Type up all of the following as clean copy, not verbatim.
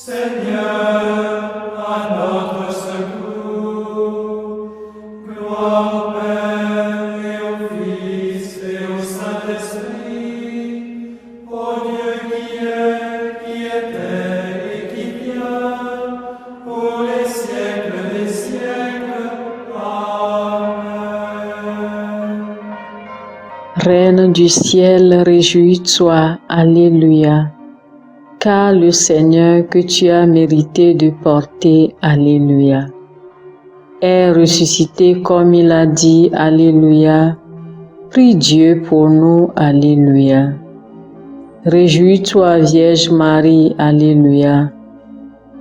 Seigneur, à notre secours. Gloire au Père et au Fils et au Saint-Esprit, au Dieu qui est, qui était et qui vient, pour les siècles des siècles. Amen. Reine du ciel, réjouis-toi, Alléluia. Car le Seigneur que tu as mérité de porter, Alléluia, est ressuscité comme il a dit, Alléluia. Prie Dieu pour nous, Alléluia. Réjouis-toi, Vierge Marie, Alléluia,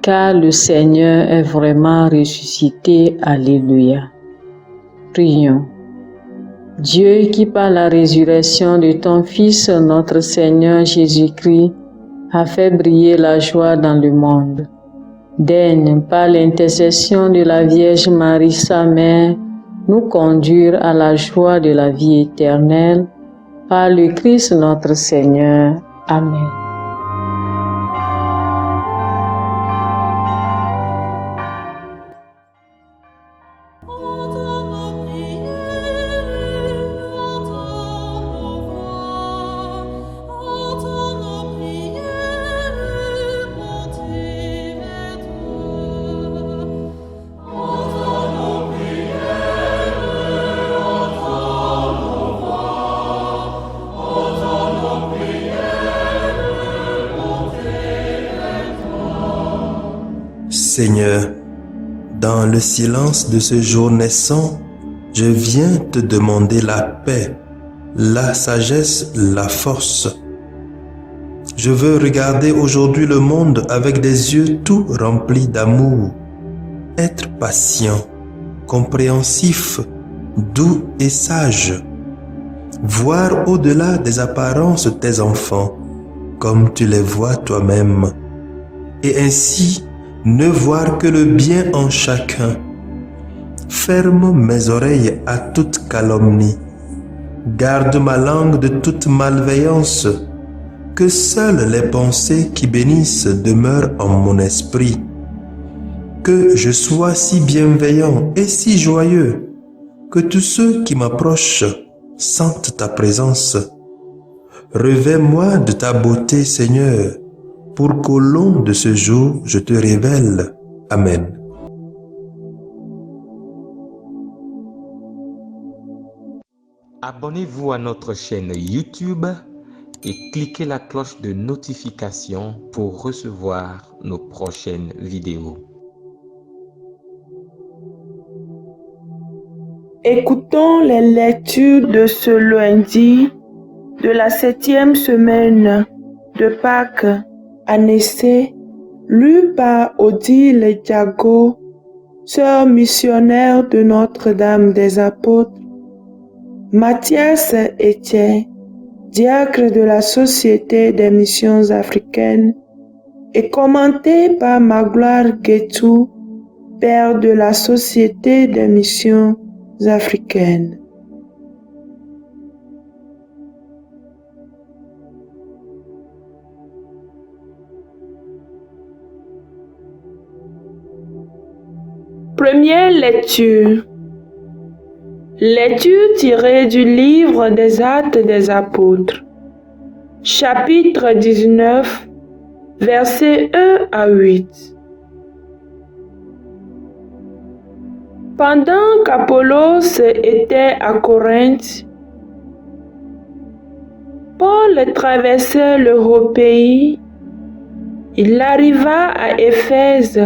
car le Seigneur est vraiment ressuscité, Alléluia. Prions. Dieu qui par la résurrection de ton Fils, notre Seigneur Jésus-Christ, a fait briller la joie dans le monde. Daigne, par l'intercession de la Vierge Marie, sa mère, nous conduire à la joie de la vie éternelle. Par le Christ notre Seigneur. Amen. Seigneur, dans le silence de ce jour naissant, je viens te demander la paix, la sagesse, la force. Je veux regarder aujourd'hui le monde avec des yeux tout remplis d'amour, être patient, compréhensif, doux et sage, voir au-delà des apparences tes enfants, comme tu les vois toi-même, et ainsi ne voir que le bien en chacun. Ferme mes oreilles à toute calomnie. Garde ma langue de toute malveillance. Que seules les pensées qui bénissent demeurent en mon esprit. Que je sois si bienveillant et si joyeux que tous ceux qui m'approchent sentent ta présence. Revêts-moi de ta beauté, Seigneur, pour qu'au long de ce jour, je te révèle. Amen. Abonnez-vous à notre chaîne YouTube et cliquez la cloche de notification pour recevoir nos prochaines vidéos. Écoutons les lectures de ce lundi de la 7e semaine de Pâques, année C, lu par Odile Diago, sœur missionnaire de Notre-Dame des Apôtres, Mathias Etienne, diacre de la Société des missions africaines, et commenté par Magloire Guetou, père de la Société des missions africaines. Première lecture. Lecture tirée du livre des Actes des Apôtres. Chapitre 19, versets 1 à 8. Pendant qu'Apollos était à Corinthe, Paul traversait l'Européie. Il arriva à Éphèse,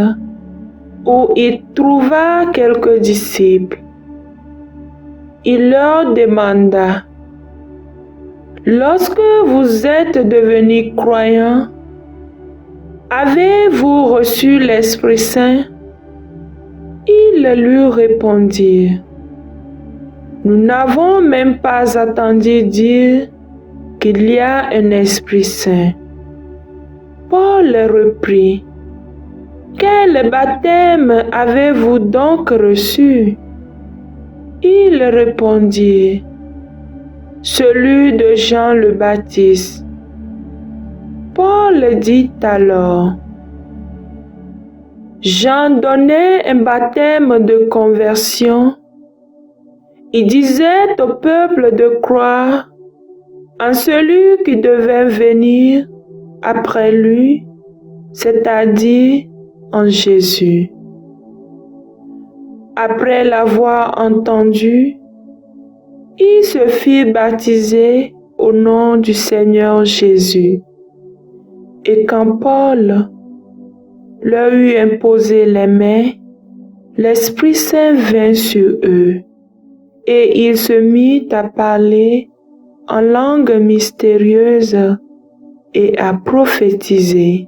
où il trouva quelques disciples. Il leur demanda: lorsque vous êtes devenus croyants, avez-vous reçu l'Esprit Saint? Ils lui répondirent: nous n'avons même pas entendu dire qu'il y a un Esprit Saint. Paul reprit: quel baptême avez-vous donc reçu? Ils répondirent: celui de Jean le Baptiste. Paul dit alors: Jean donnait un baptême de conversion. Il disait au peuple de croire en celui qui devait venir après lui, c'est-à-dire en Jésus. Après l'avoir entendu, il se fit baptiser au nom du Seigneur Jésus. Et quand Paul leur eut imposé les mains, l'Esprit Saint vint sur eux, et il se mit à parler en langue mystérieuse et à prophétiser.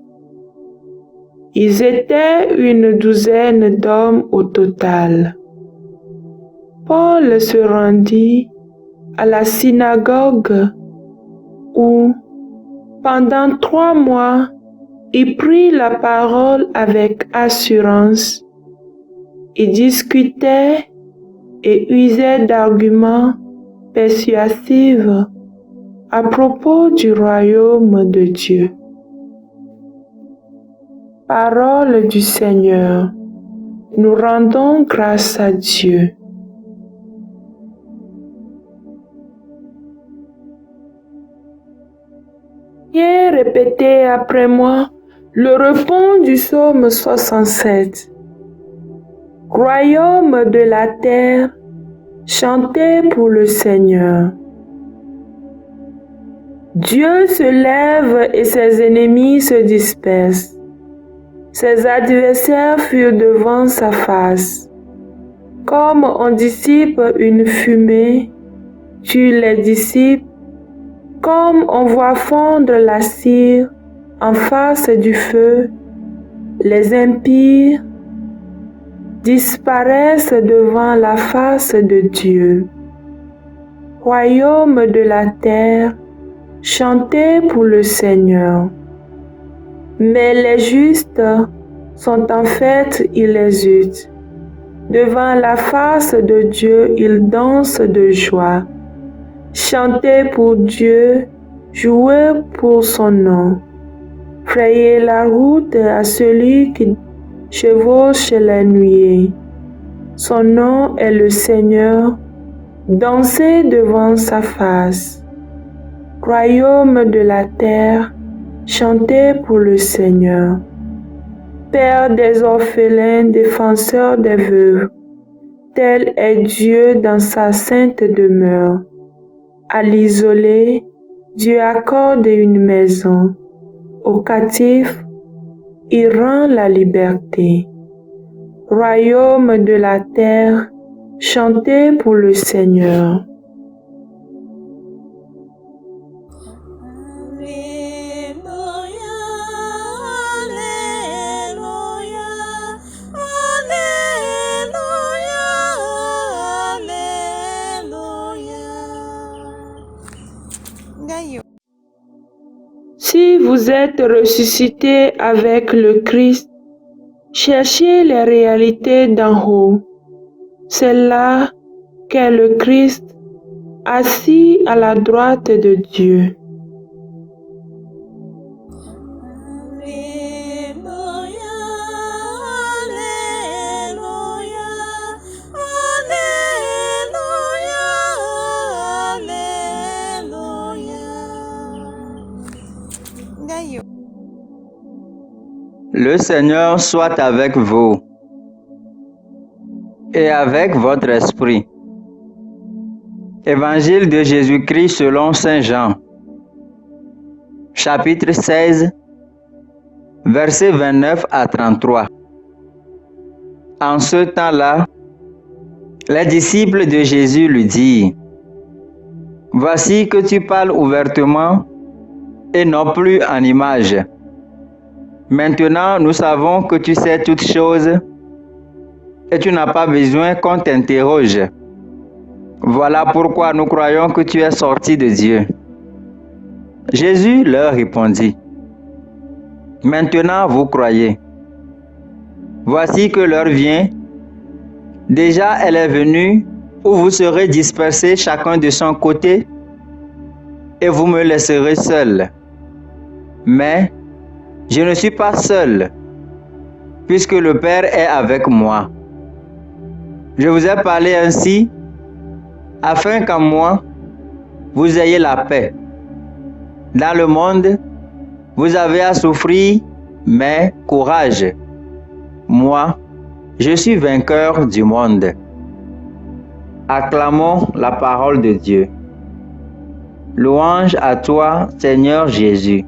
Ils étaient une douzaine d'hommes au total. Paul se rendit à la synagogue où, pendant 3 mois, il prit la parole avec assurance. Il discutait et usait d'arguments persuasifs à propos du royaume de Dieu. Parole du Seigneur. Nous rendons grâce à Dieu. Viens répéter après moi le refrain du psaume 67. Royaume de la terre, chantez pour le Seigneur. Dieu se lève et ses ennemis se dispersent. Ses adversaires furent devant sa face. Comme on dissipe une fumée, tu les dissipes, comme on voit fondre la cire en face du feu, les impies disparaissent devant la face de Dieu. Royaume de la terre, chantez pour le Seigneur. Mais les justes sont en fait illésites. Devant la face de Dieu, ils dansent de joie. Chantez pour Dieu, jouez pour son nom. Frayez la route à celui qui chevauche les nuées. Son nom est le Seigneur. Dansez devant sa face. Royaume de la terre, chantez pour le Seigneur. Père des orphelins, défenseur des veuves, tel est Dieu dans sa sainte demeure. À l'isolé, Dieu accorde une maison. Aux captifs, il rend la liberté. Royaume de la terre, chantez pour le Seigneur. Si vous êtes ressuscité avec le Christ, cherchez les réalités d'en haut. C'est là qu'est le Christ, assis à la droite de Dieu. Le Seigneur soit avec vous et avec votre esprit. Évangile de Jésus-Christ selon Saint Jean, chapitre 16, versets 29 à 33. En ce temps-là, les disciples de Jésus lui dirent: « Voici que tu parles ouvertement et non plus en images. Maintenant, nous savons que tu sais toutes choses et tu n'as pas besoin qu'on t'interroge. Voilà pourquoi nous croyons que tu es sorti de Dieu. » Jésus leur répondit: « Maintenant vous croyez. Voici que l'heure vient. Déjà elle est venue où vous serez dispersés chacun de son côté et vous me laisserez seul. Mais je ne suis pas seul, puisque le Père est avec moi. Je vous ai parlé ainsi, afin qu'en moi, vous ayez la paix. Dans le monde, vous avez à souffrir, mais courage. Moi, je suis vainqueur du monde. Acclamons la parole de Dieu. Louange à toi, Seigneur Jésus.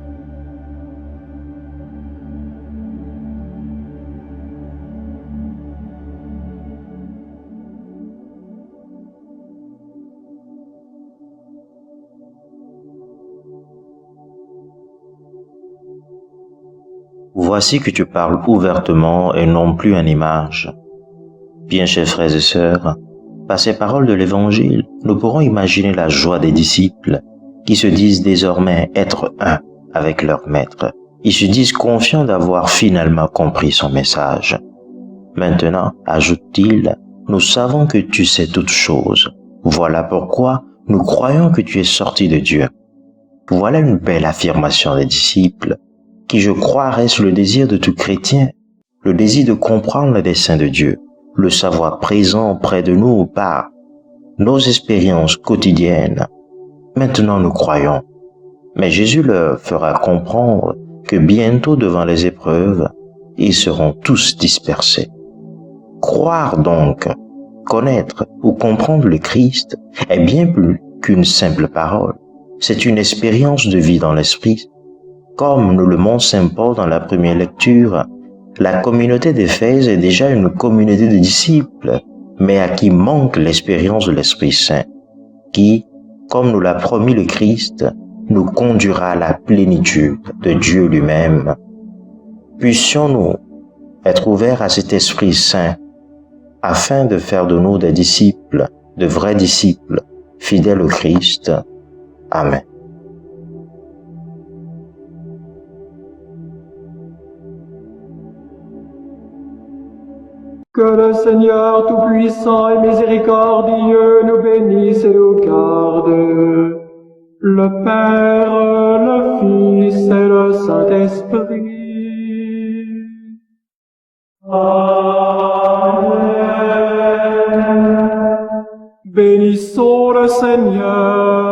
Voici que tu parles ouvertement et non plus en image. Bien, chers frères et sœurs, par ces paroles de l'Évangile, nous pourrons imaginer la joie des disciples qui se disent désormais être un avec leur Maître. Ils se disent confiants d'avoir finalement compris son message. Maintenant, ajoute-t-il, nous savons que tu sais toutes choses. Voilà pourquoi nous croyons que tu es sorti de Dieu. Voilà une belle affirmation des disciples qui, je crois, reste le désir de tout chrétien, le désir de comprendre le dessein de Dieu, le savoir présent près de nous par nos expériences quotidiennes. Maintenant, nous croyons. Mais Jésus leur fera comprendre que bientôt, devant les épreuves, ils seront tous dispersés. Croire donc, connaître ou comprendre le Christ est bien plus qu'une simple parole. C'est une expérience de vie dans l'esprit. Comme nous le montre Saint Paul dans la première lecture, la communauté d'Éphèse est déjà une communauté de disciples, mais à qui manque l'expérience de l'Esprit Saint, qui, comme nous l'a promis le Christ, nous conduira à la plénitude de Dieu lui-même. Puissions-nous être ouverts à cet Esprit Saint, afin de faire de nous des disciples, de vrais disciples, fidèles au Christ. Amen. Que le Seigneur Tout-Puissant et Miséricordieux nous bénisse et nous garde, le Père, le Fils et le Saint-Esprit. Amen. Bénissons le Seigneur.